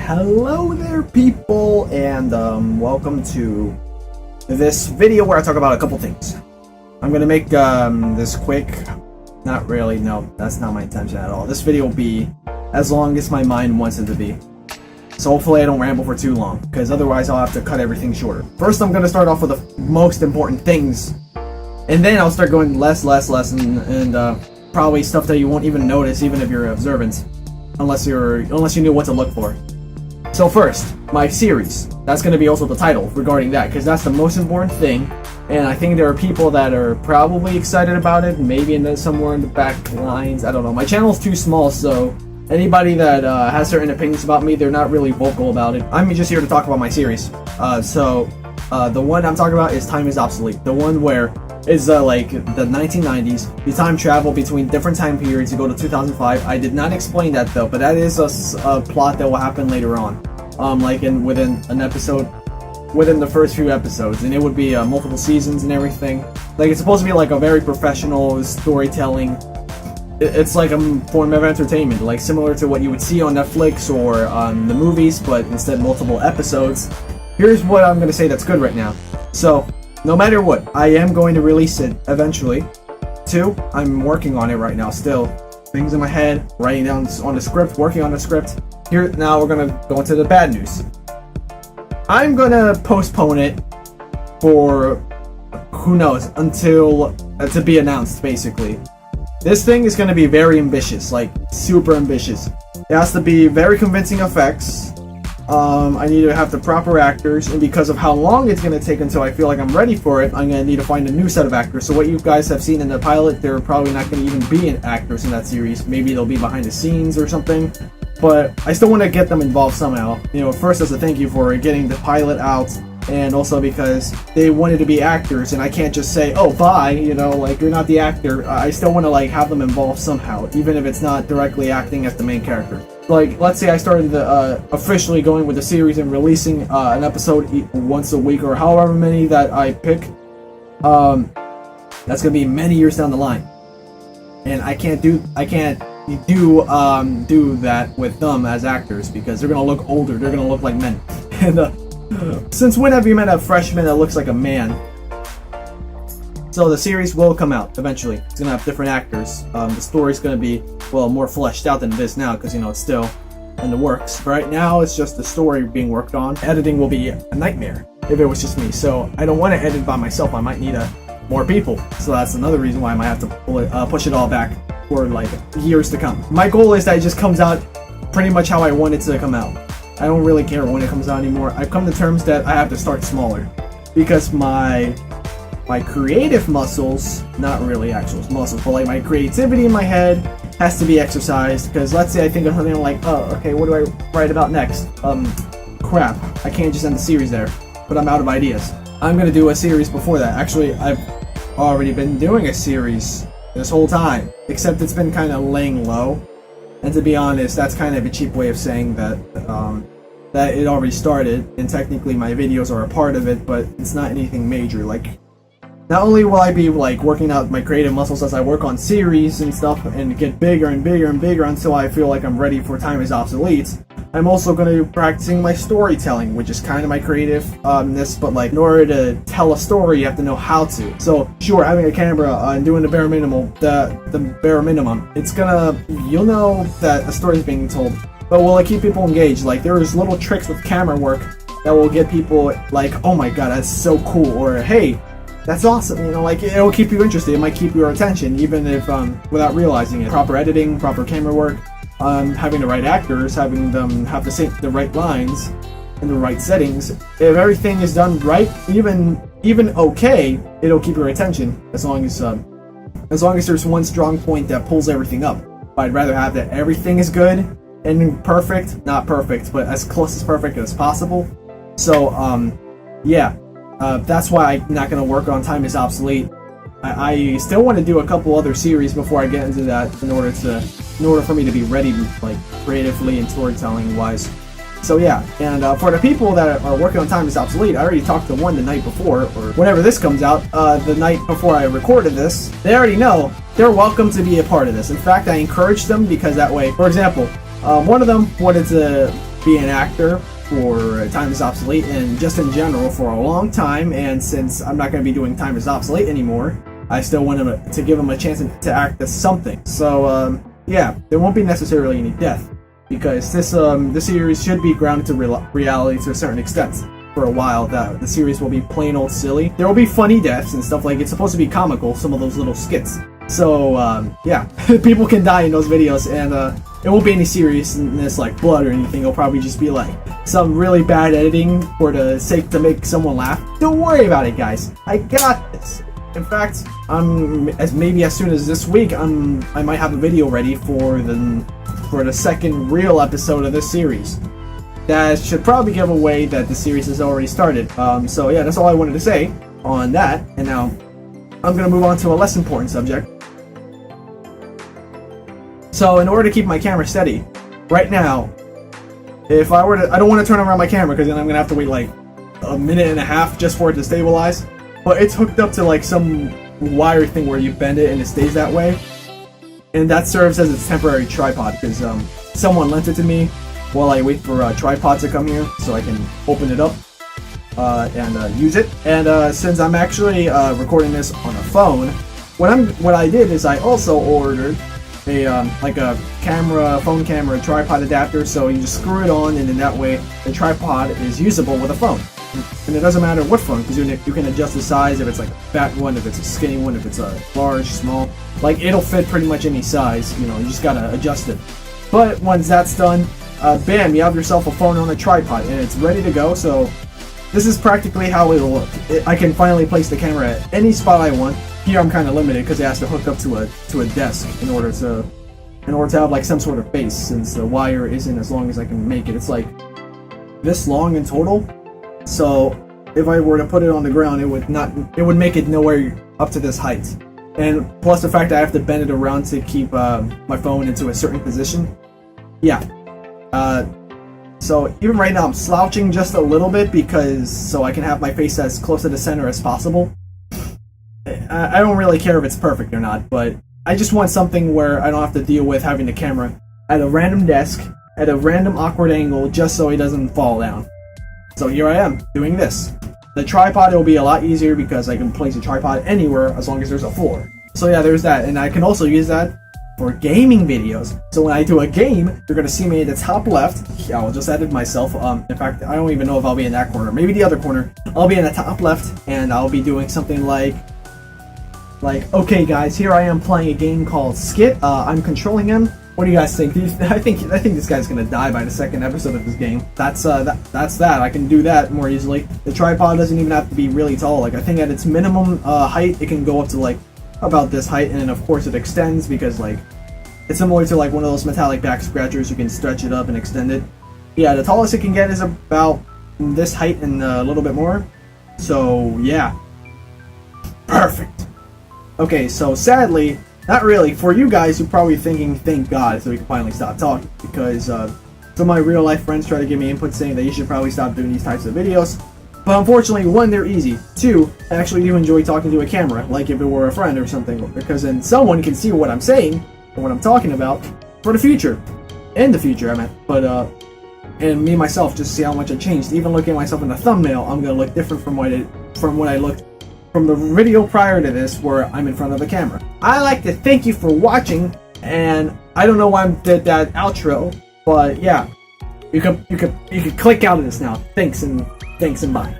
Hello there, people, and welcome to this video where I talk about a couple things. I'm gonna make this quick. Not really, no, that's not my intention at all. This video will be as long as my mind wants it to be. So hopefully I don't ramble for too long, because otherwise I'll have to cut everything shorter. First, I'm gonna start off with the most important things, and then I'll start going less, and probably stuff that you won't even notice, even if you're observant, unless you knew what to look for. So first, my series. That's going to be also the title regarding that, because that's the most important thing, and I think there are people that are probably excited about it, maybe somewhere in the back lines, I don't know. My channel's too small, so anybody that has certain opinions about me, they're not really vocal about it. I'm just here to talk about my series. The one I'm talking about is Time is Obsolete. The one where it's like the 1990s. You time travel between different time periods. You go to 2005. I did not explain that though, but that is a plot that will happen later on. Within an episode, within the first few episodes, and it would be multiple seasons and everything. Like, it's supposed to be like a very professional storytelling. It's like a form of entertainment, like similar to what you would see on Netflix or on the movies, but instead multiple episodes. Here's what I'm going to say that's good right now. So, no matter what, I am going to release it eventually. 2, I'm working on it right now still. Things in my head, writing down on the script, working on the script. Here, now we're going to go into the bad news. I'm going to postpone it for, who knows, until, to be announced, basically. This thing is going to be very ambitious, like, super ambitious. It has to be very convincing effects. I need to have the proper actors, and because of how long it's going to take until I feel like I'm ready for it, I'm going to need to find a new set of actors. So what you guys have seen in the pilot, they're probably not going to even be actors in that series. Maybe they'll be behind the scenes or something, but I still want to get them involved somehow. You know, first as a thank you for getting the pilot out, and also because they wanted to be actors, and I can't just say, oh, bye, you know, like, you're not the actor. I still want to, like, have them involved somehow, even if it's not directly acting as the main character. Like, let's say I started officially going with the series and releasing an episode once a week, or however many that I pick. That's gonna be many years down the line, and I can't do that with them as actors, because they're gonna look older. They're gonna look like men. And since when have you met a freshman that looks like a man? So the series will come out eventually. It's gonna have different actors. The story's gonna be, well, more fleshed out than it is now, because, you know, it's still in the works. Right now, it's just the story being worked on. Editing will be a nightmare if it was just me. So I don't want to edit by myself. I might need more people. So that's another reason why I might have to push it all back for like years to come. My goal is that it just comes out pretty much how I want it to come out. I don't really care when it comes out anymore. I've come to terms that I have to start smaller, because my creative muscles, not really actual muscles, but like my creativity in my head has to be exercised. Because let's say I think of something like, oh, okay, what do I write about next? Crap, I can't just end the series there, but I'm out of ideas. I'm gonna do a series before that. Actually, I've already been doing a series this whole time, except it's been kind of laying low. And to be honest, that's kind of a cheap way of saying that that it already started, and technically my videos are a part of it, but it's not anything major. Like, not only will I be like working out my creative muscles as I work on series and stuff and get bigger and bigger and bigger until I feel like I'm ready for Time is Obsolete, I'm also going to be practicing my storytelling, which is kind of my creativeness, but like, in order to tell a story, you have to know how to. So sure, having a camera and doing the bare minimum, it's gonna, you'll know that a story is being told, but will it keep people engaged? Like, there's little tricks with camera work that will get people like, oh my god, that's so cool, or hey, that's awesome, you know, like, it'll keep you interested. It might keep your attention, even if without realizing it. Proper editing, proper camera work, having the right actors, having them have the right lines and the right settings. If everything is done right, even okay, it'll keep your attention, as long as there's one strong point that pulls everything up. But I'd rather have that everything is good and perfect, not perfect, but as close as perfect as possible. So yeah. That's why I'm not going to work on Time is Obsolete. I still want to do a couple other series before I get into that, in order for me to be ready, like, creatively and storytelling wise. So yeah, and for the people that are working on Time is Obsolete, I already talked to one the night before, or whenever this comes out, the night before I recorded this. They already know they're welcome to be a part of this. In fact, I encouraged them, because that way, for example, one of them wanted to be an actor for Time is Obsolete and just in general for a long time, and since I'm not going to be doing Time is Obsolete anymore, I still want him to give him a chance to act as something. So yeah, there won't be necessarily any death, because this series should be grounded to reality to a certain extent. For a while, that the series will be plain old silly. There will be funny deaths and stuff, like it's supposed to be comical, some of those little skits. So yeah, people can die in those videos, and it won't be any seriousness like blood or anything. It'll probably just be like some really bad editing for the sake to make someone laugh. Don't worry about it, guys. I got this. In fact, maybe as soon as this week, I might have a video ready for the second real episode of this series. That should probably give away that the series has already started. So yeah, that's all I wanted to say on that. And now I'm gonna move on to a less important subject. So in order to keep my camera steady, right now, if I were to, I don't want to turn around my camera because then I'm gonna have to wait like a minute and a half just for it to stabilize. But it's hooked up to like some wire thing where you bend it and it stays that way. And that serves as its temporary tripod because someone lent it to me while I wait for a tripod to come here so I can open it up and use it. And since I'm actually recording this on a phone, what I did is I also ordered a like a phone camera tripod adapter, so you just screw it on, and in that way the tripod is usable with a phone. And it doesn't matter what phone, because you can adjust the size, if it's like a fat one, if it's a skinny one, if it's a large, small. Like, it'll fit pretty much any size, you know, you just gotta adjust it. But once that's done, bam, you have yourself a phone on a tripod, and it's ready to go. So this is practically how it'll look. I can finally place the camera at any spot I want. Here I'm kind of limited because it has to hook up to a desk in order to have like some sort of base, since the wire isn't as long as I can make it. It's like this long in total. So if I were to put it on the ground, it would make it nowhere up to this height. And plus the fact that I have to bend it around to keep my phone into a certain position. Yeah. So even right now I'm slouching just a little bit so I can have my face as close to the center as possible. I don't really care if it's perfect or not, but I just want something where I don't have to deal with having the camera at a random desk, at a random awkward angle, just so it doesn't fall down. So here I am, doing this. The tripod, it will be a lot easier because I can place a tripod anywhere as long as there's a floor. So yeah, there's that, and I can also use that for gaming videos. So when I do a game, you're going to see me in the top left. I'll just edit myself. In fact, I don't even know if I'll be in that corner. Maybe the other corner. I'll be in the top left, and I'll be doing something like, okay guys, here I am playing a game called SkiT. I'm controlling him. What do you guys think? I think this guy's gonna die by the second episode of this game. That's that. I can do that more easily. The tripod doesn't even have to be really tall. Like, I think at its minimum height, it can go up to like about this height, and then of course it extends because like it's similar to like one of those metallic back scratchers. You can stretch it up and extend it. Yeah, the tallest it can get is about this height and a little bit more. So yeah, perfect. Okay, so sadly, not really. For you guys, you're probably thinking, thank God, so we can finally stop talking. Because some of my real life friends try to give me input saying that you should probably stop doing these types of videos. But unfortunately, one, they're easy. Two, I actually do enjoy talking to a camera, like if it were a friend or something. Because then someone can see what I'm saying, or what I'm talking about, for the future. In the future, I meant. But, and me myself, just see how much I changed. Even looking at myself in the thumbnail, I'm going to look different from what I looked from the video prior to this, where I'm in front of the camera. I'd like to thank you for watching, and I don't know why I did that outro, but yeah, you could click out of this now. Thanks and bye.